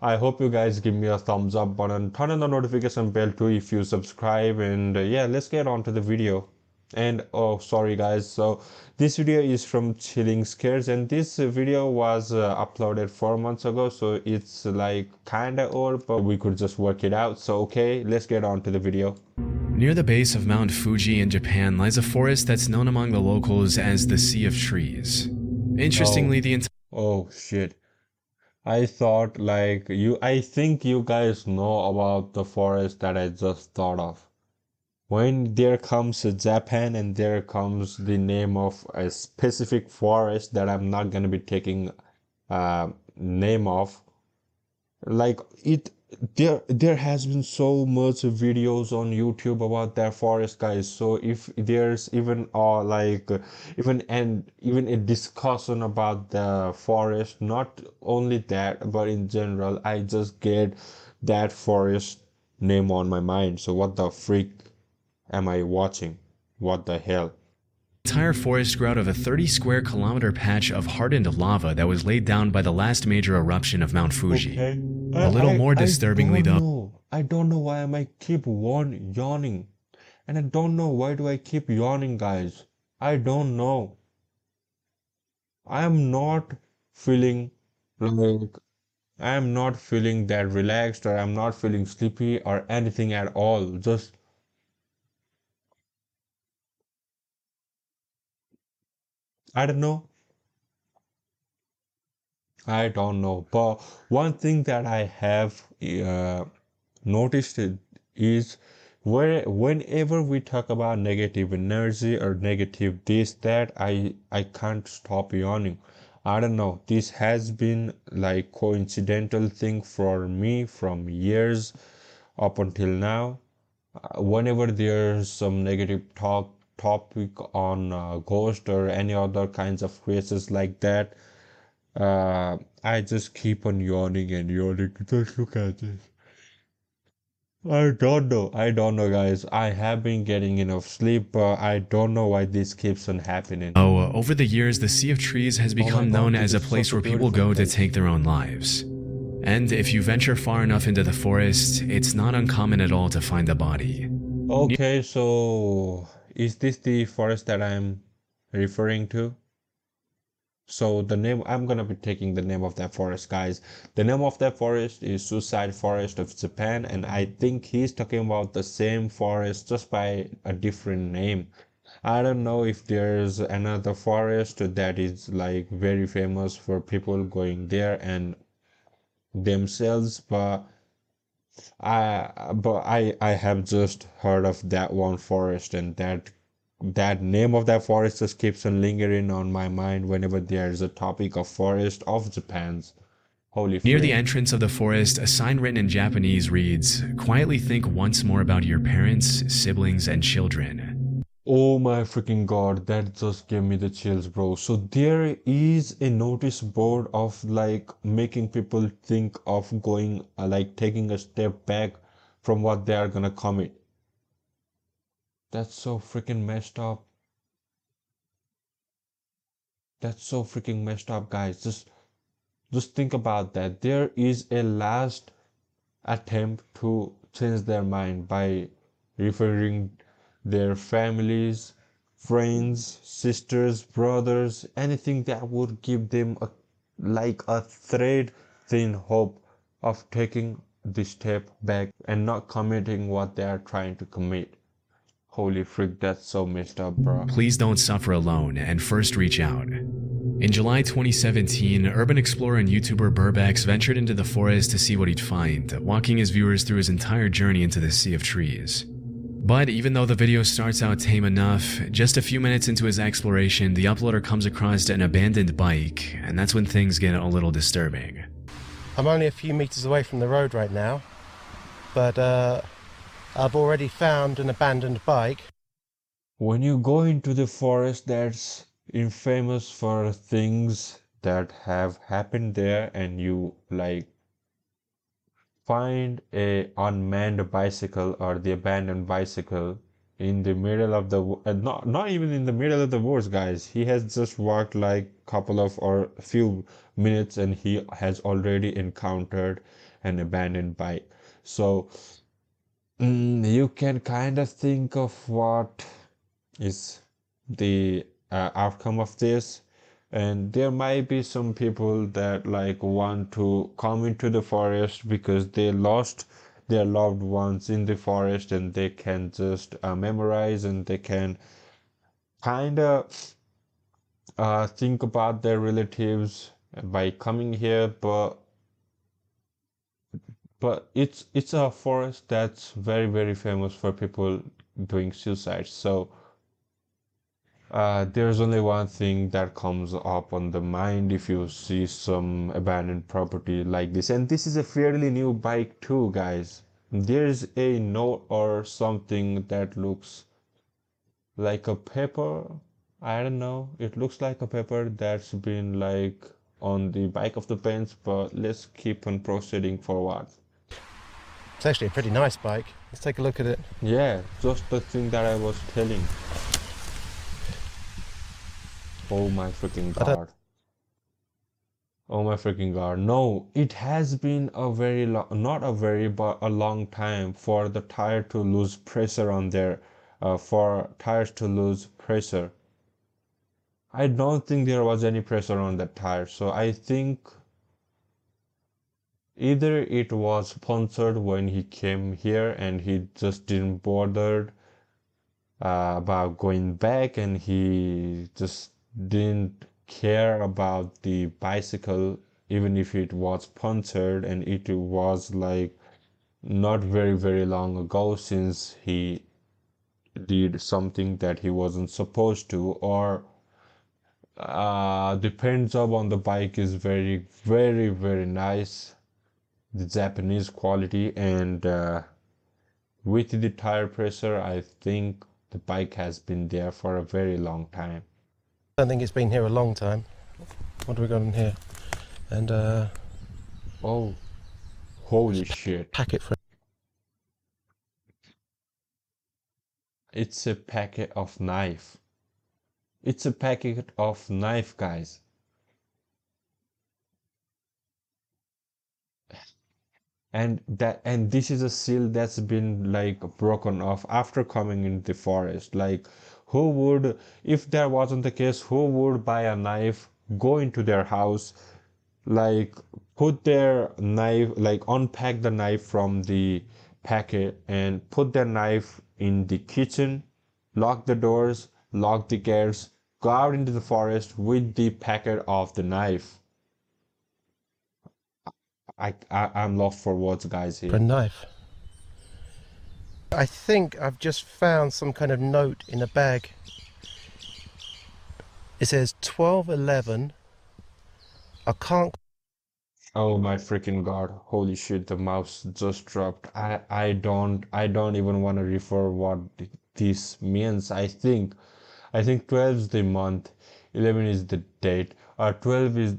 I hope you guys give me a thumbs up button, turn on the notification bell too if you subscribe, and yeah, let's get on to the video. And oh, sorry guys, so this video is from Chilling Scares, and this video was uploaded 4 months ago, so it's like kinda old, but we could just work it out. So okay, let's get on to the video. Near the base of Mount Fuji in Japan lies a forest that's known among the locals as the Sea of Trees. Interestingly, the entire Oh shit. I thought I think you guys know about the forest that I just thought of. When there comes Japan and there comes the name of a specific forest that I'm not gonna be taking name of, like it there has been so much videos on YouTube about that forest, guys. So if there's even even a discussion about the forest, not only that but in general, I just get that forest name on my mind. So what the freak am I watching? What the hell? entire forest grew out of a 30 square kilometer patch of hardened lava that was laid down by the last major eruption of Mount Fuji. Okay. A little more disturbingly though, I don't know why I keep yawning. And I don't know why do I keep yawning, guys. I don't know. I am not feeling like I am not feeling that relaxed, or I'm not feeling sleepy or anything at all. Just I don't know. I don't know. But one thing that I have noticed is whenever we talk about negative energy or negative this that I can't stop yawning. I don't know. This has been like coincidental thing for me from years up until now. Whenever there's some negative topic on ghost or any other kinds of cases like that, I just keep on yawning and yawning. Just look at this. I don't know, guys. I have been getting enough sleep, but I don't know why this keeps on happening. over the years, the Sea of Trees has Oh my become God, known this as a is place such a where people beautiful go to place. take their own lives. And if you venture far enough into the forest, it's not uncommon at all to find a body. Okay, so is this the forest that I'm referring to? So the name, I'm gonna be taking the name of that forest, guys. The name of that forest is Suicide Forest of Japan, and I think he's talking about the same forest just by a different name. I don't know if there's another forest that is like very famous for people going there and themselves, but I have just heard of that one forest, and that name of that forest just keeps on lingering on my mind whenever there is a topic of forest of Japan's. Holy Near the frick. entrance of the forest, a sign written in Japanese reads, "Quietly think once more about your parents, siblings, and children." Oh my freaking god, that just gave me the chills, bro. So there is a notice board of like making people think of going, like taking a step back from what they are gonna commit. That's so freaking messed up. That's so freaking messed up, guys. Just think about that. There is a last attempt to change their mind by referring their families, friends, sisters, brothers, anything that would give them a thread thin hope of taking the step back and not committing what they are trying to commit. Holy freak, that's so messed up, bro. Please don't suffer alone and first reach out. In July 2017, urban explorer and YouTuber Burbax ventured into the forest to see what he'd find, walking his viewers through his entire journey into the Sea of Trees. But even though the video starts out tame enough, just a few minutes into his exploration, the uploader comes across an abandoned bike, and that's when things get a little disturbing. I'm only a few meters away from the road right now, but I've already found an abandoned bike. When you go into the forest that's infamous for things that have happened there, and you like find a unmanned bicycle or the abandoned bicycle, in the middle of the not even in the middle of the woods, guys. He has just walked like couple of or few minutes and he has already encountered an abandoned bike. So you can kind of think of what is the outcome of this. And there might be some people that like want to come into the forest because they lost their loved ones in the forest and they can just memorize and they can kind of think about their relatives by coming here, but it's a forest that's very famous for people doing suicide. So there's only one thing that comes up on the mind if you see some abandoned property like this. And this is a fairly new bike too, guys. There's a note or something that looks like a paper. I don't know. It looks like a paper that's been like on the back of the fence, but let's keep on proceeding forward. It's actually a pretty nice bike. Let's take a look at it. Yeah, just the thing that I was telling. Oh my freaking I don't god. Oh my freaking god. No, it has been a very long, not a very, but a long time for the tire to lose pressure on there, for tires to lose pressure. I don't think there was any pressure on that tire, so I think either it was punctured when he came here and he just didn't bother about going back and he just didn't care about the bicycle even if it was punctured and it was like not very long ago since he did something that he wasn't supposed to, or the paint job on the bike is very nice, the Japanese quality, and with the tire pressure I think the bike has been there for a very long time. think it's been here a long time. What do we got in here? And Oh, holy shit. packet for It's a packet of knife. It's a packet of knife, guys. And this is a seal that's been like broken off after coming in the forest. Like who would, if there wasn't the case, who would buy a knife, go into their house, like put their knife, like unpack the knife from the packet and put their knife in the kitchen, lock the doors, lock the gates, go out into the forest with the packet of the knife. I'm lost for words, guys, a here. knife. I think I've just found some kind of note in a bag. It says 1211. I can't. Oh my freaking God. Holy shit, the mouse just dropped. I don't even want to refer what this means. I think 12 is the month, 11 is the date, or 12 is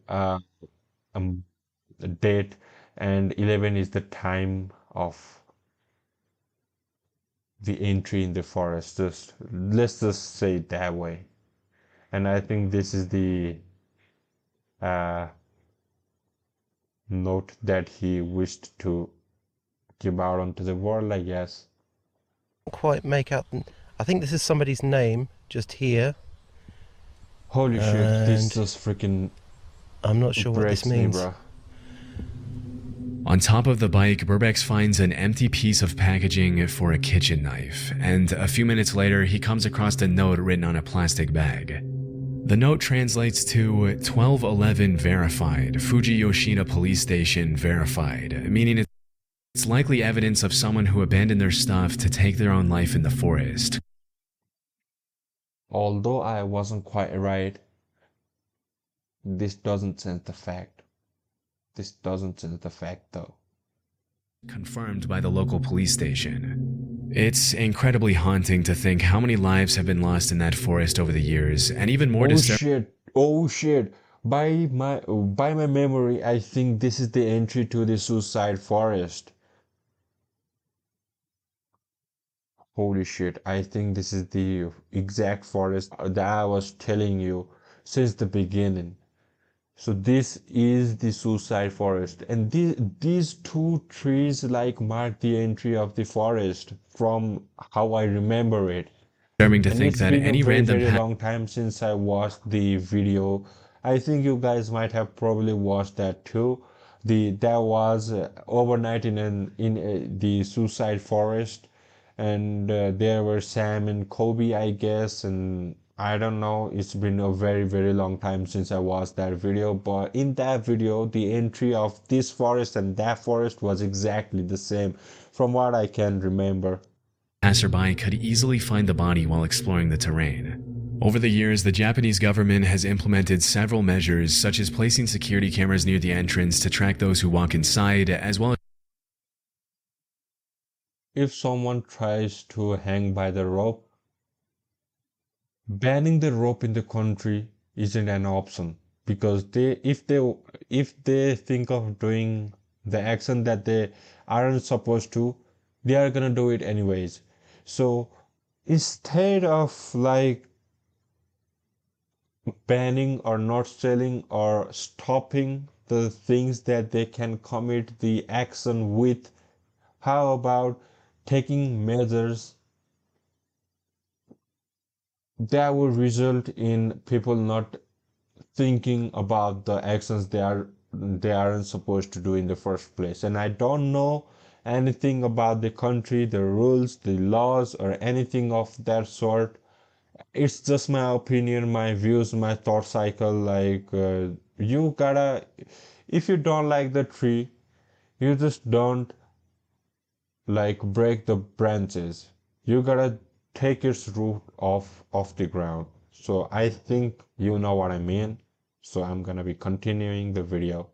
um the date, and 11 is the time of the entry in the forest. Just let's just say it that way. And I think this is the uh note that he wished to give out onto the world, I guess. quite make out. I think this is somebody's name just here, Holy shit, this and just freaking I'm not sure what this breaks me, means. bro. On top of the bike, Burbex finds an empty piece of packaging for a kitchen knife, and a few minutes later, he comes across a note written on a plastic bag. The note translates to 1211 verified, Fuji Yoshida Police Station verified, meaning it's likely evidence of someone who abandoned their stuff to take their own life in the forest. Although I wasn't quite right, this doesn't change the fact. This doesn't change the fact, though. Confirmed by the local police station. It's incredibly haunting to think how many lives have been lost in that forest over the years, and even more disturbing. Shit! Oh shit! By my memory, I think this is the entry to the suicide forest. Holy shit, I think this is the exact forest that I was telling you since the beginning. So this is the suicide forest, and these two trees like mark the entry of the forest from how I remember it. Disturbing to And think it's that been a any very, random very long time since I watched the video. I think you guys might have probably watched that too. There was overnight in the suicide forest, and there were Sam and Kobe, I guess, and I don't know. It's been a very, very long time since I watched that video, but in that video, the entry of this forest and that forest was exactly the same, from what I can remember. passerby could easily find the body while exploring the terrain. Over the years, the Japanese government has implemented several measures, such as placing security cameras near the entrance to track those who walk inside, as well as If someone tries to hang by the rope, banning the rope in the country isn't an option because if they think of doing the action that they aren't supposed to, they are gonna do it anyways. So instead of like banning or not selling or stopping the things that they can commit the action with, how about taking measures that will result in people not thinking about the actions they aren't supposed to do in the first place. And I don't know anything about the country, the rules, the laws, or anything of that sort. It's just my opinion, my views, my thought cycle. Like you gotta, if you don't like the tree, you just don't like break the branches. You gotta take its root off the ground. So I think you know what I mean. So I'm gonna be continuing the video.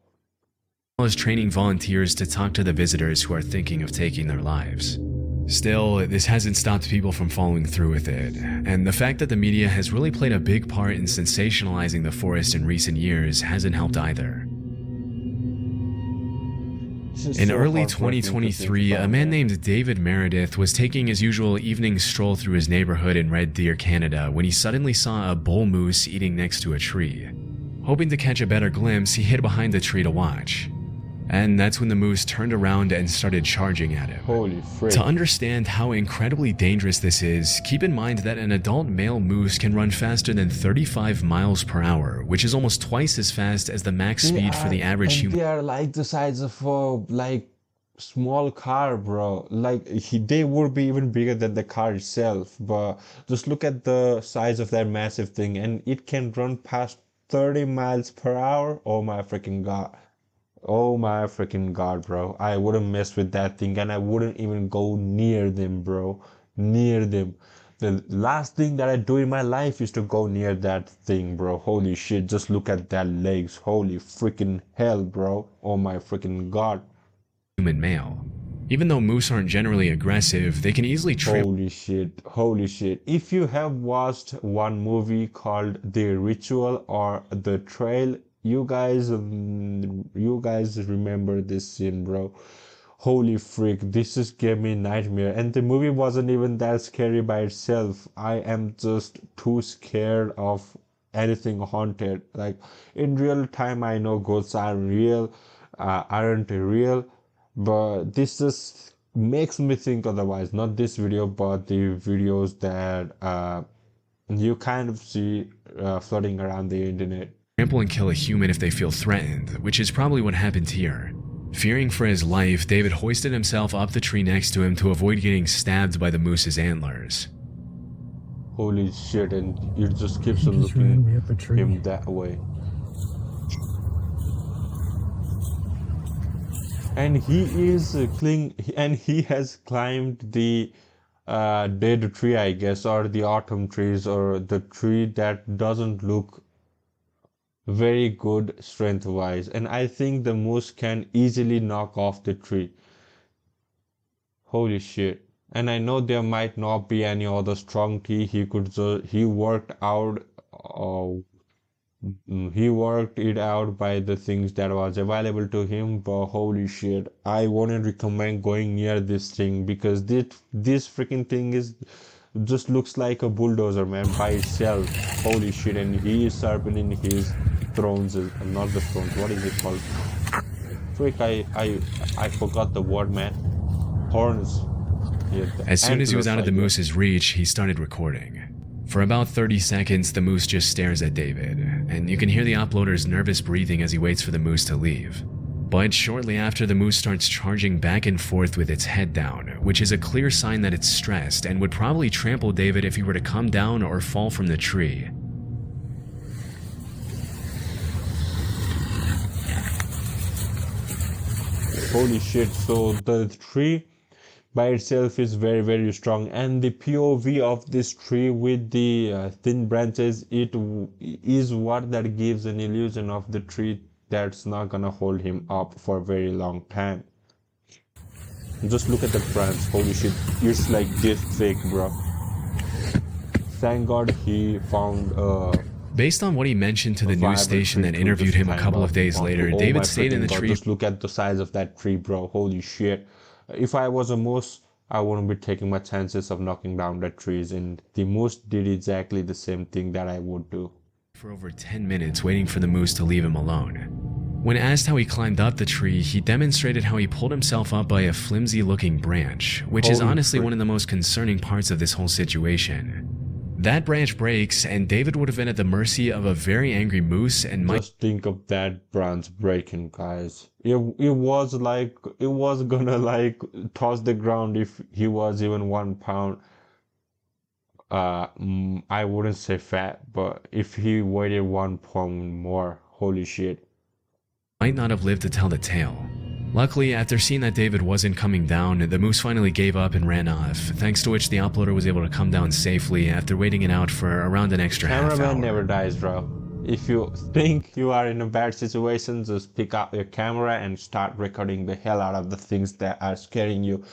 training volunteers to talk to the visitors who are thinking of taking their lives. Still, this hasn't stopped people from following through with it, and the fact that the media has really played a big part in sensationalizing the forest in recent years hasn't helped either. This is In so early heartbreaking to think 2023, a about, man man. named David Meredith was taking his usual evening stroll through his neighborhood in Red Deer, Canada, when he suddenly saw a bull moose eating next to a tree. Hoping to catch a better glimpse, he hid behind the tree to watch. And that's when the moose turned around and started charging at him. Holy frick. To understand how incredibly dangerous this is, keep in mind that an adult male moose can run faster than 35 miles per hour, which is almost twice as fast as the max speed for the average human. They are like the size of a like small car, bro. Like they would be even bigger than the car itself. But just look at the size of that massive thing, and it can run past 30 miles per hour. Oh my freaking god. Oh my freaking god, bro. I wouldn't mess with that thing and I wouldn't even go near them, bro. Near them. The last thing that I do in my life is to go near that thing, bro. Holy shit, just look at that legs. Holy freaking hell, bro. Oh my freaking god. Male. Even though moose aren't generally aggressive, they can easily trail Holy shit, holy shit. If you have watched one movie called The Ritual or The Trail, you guys remember this scene, bro. Holy freak, this just gave me nightmare. And the movie wasn't even that scary by itself. I am just too scared of anything haunted. Like in real time, I know ghosts aren't real, but this just makes me think otherwise. Not this video, but the videos that you kind of see floating around the internet. trample and kill a human if they feel threatened, which is probably what happened here. Fearing for his life, David hoisted himself up the tree next to him to avoid getting stabbed by the moose's antlers. Holy shit, and it just keeps He just ran me up a looking tree. him that way. And he has climbed the dead tree, I guess, or the autumn trees, or the tree that doesn't look very good strength wise. And I think the moose can easily knock off the tree. Holy shit. And I know there might not be any other strong tea he worked out. He worked it out by the things that was available to him, but holy shit, I wouldn't recommend going near this thing because this freaking thing is just looks like a bulldozer, man, by itself. Holy shit, and he is sharpening his thrones, not the thrones. What is it called? Frick, I forgot the word, man. Horns. Yeah, the As soon as he was antlers, out of I the guess. moose's reach, he started recording. For about 30 seconds, the moose just stares at David, and you can hear the uploader's nervous breathing as he waits for the moose to leave. But shortly after, the moose starts charging back and forth with its head down, which is a clear sign that it's stressed and would probably trample David if he were to come down or fall from the tree. Holy shit, so the tree by itself is very very strong, and the POV of this tree with the thin branches, is what that gives an illusion of the tree that's not gonna hold him up for a very long time. Just look at the branch, holy shit, it's like this thick, bro. Thank god he found Based on what he mentioned to a the news viable station tree that to interviewed just him a climb couple of up days onto. later, Oh David my stayed in freaking the god, tree. just look at the size of that tree, bro. Holy shit. If I was a moose, I wouldn't be taking my chances of knocking down the trees, and the moose did exactly the same thing that I would do. For over 10 minutes waiting for the moose to leave him alone. When asked how he climbed up the tree, he demonstrated how he pulled himself up by a flimsy looking branch, which is Holy honestly frick. one of the most concerning parts of this whole situation. That branch breaks, and David would have been at the mercy of a very angry moose and might Just think of that branch breaking, guys. It was like it was gonna like toss the ground if he was even 1 pound. I wouldn't say fat, but if he weighed 1 pound more, holy shit. not have lived to tell the tale. Luckily, after seeing that David wasn't coming down, the moose finally gave up and ran off, thanks to which the uploader was able to come down safely after waiting it out for around an extra half Cameraman hour. never dies, bro. If you think you are in a bad situation, just pick up your camera and start recording the hell out of the things that are scaring you.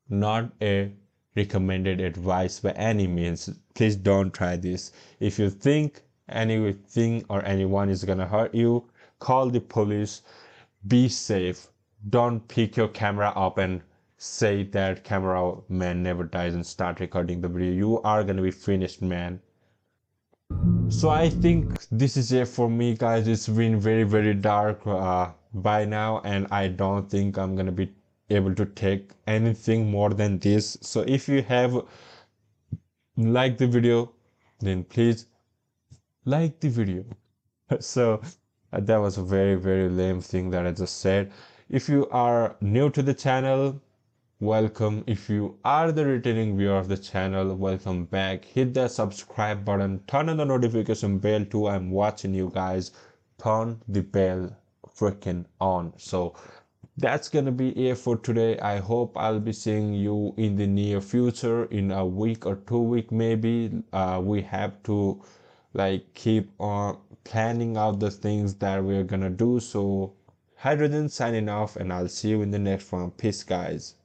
Not a recommended advice by any means. Please don't try this. If you think anything or anyone is gonna hurt you, call the police. Be safe. Don't pick your camera up and say that cameraman never dies and start recording the video. You are gonna be finished, man. So I think this is it for me, guys. It's been very very dark by now, and I don't think I'm gonna be able to take anything more than this. So if you have liked the video, then please like the video. So that was a very very lame thing that I just said. If you are new to the channel, welcome. If you are the returning viewer of the channel, welcome back. Hit that subscribe button, turn on the notification bell too. I'm watching you guys. Turn the bell freaking on. So that's gonna be it for today. I hope I'll be seeing you in the near future, in a week or 2 week maybe. We have to like keep on planning out the things that we're gonna do. So HydraGne signing off, and I'll see you in the next one. Peace, guys.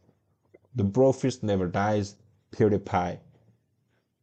The brofist never dies. PewDiePie.